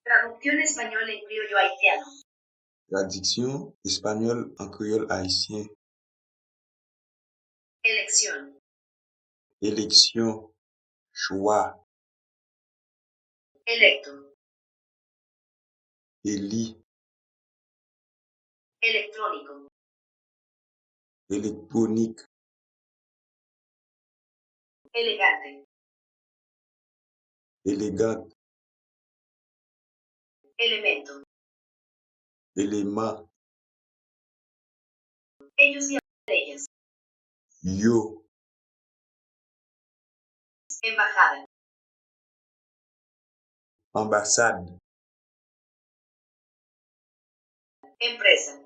Traducción español en criollo haitiano. Traduction espagnol en créole haïtien. Elección. Élection, choix, Electo. élit, Electrónico. électronique, Elegante. élégante, Elemento. élément, Ellos y ellas. yo, Embajada. ambassade, Empresa.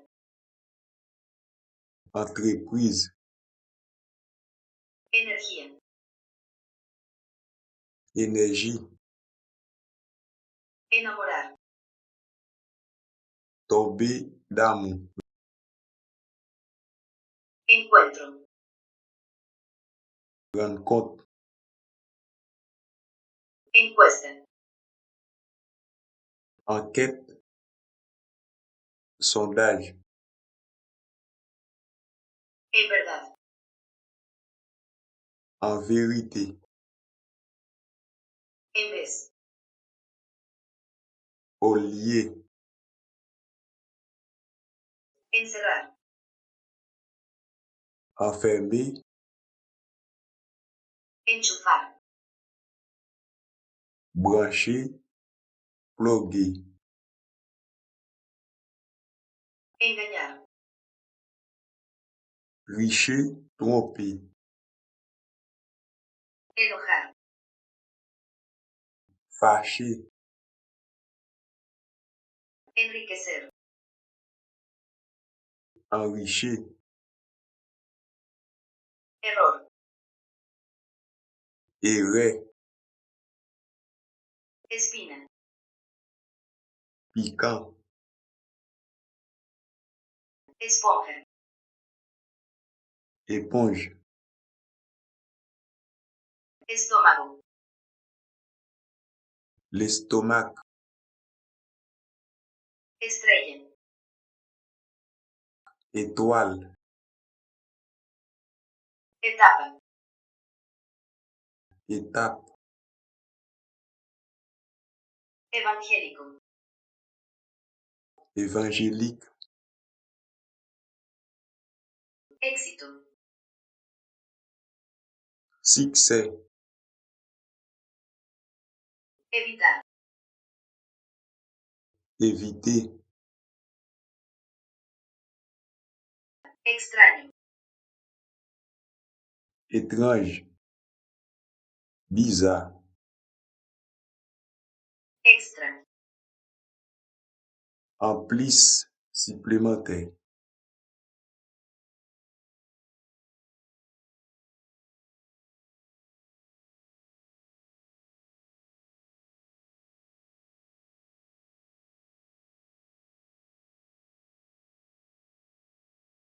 entreprise, Energía. énergie, Enamorar. tomber d'amour, Encuentro. rencontre, Encuesta. enquête, sondage, En verdad. en vérité, En vez. au lieu, Encerrar. enfermer, Enchufar. brancher, plugger, Engañar. tricher, tromper, Enojar. fâcher, Enriquecer. enrichir, Error. errer, Espina. piquant, Esponja. éponge, Estómago. l'estomac, Estrella. étoile, Etapa. étape, Evangélico. évangélique, Éxito. succès, Evitar. éviter, Extraño. étrange, bizarre, Extra. en plus, supplémentaire.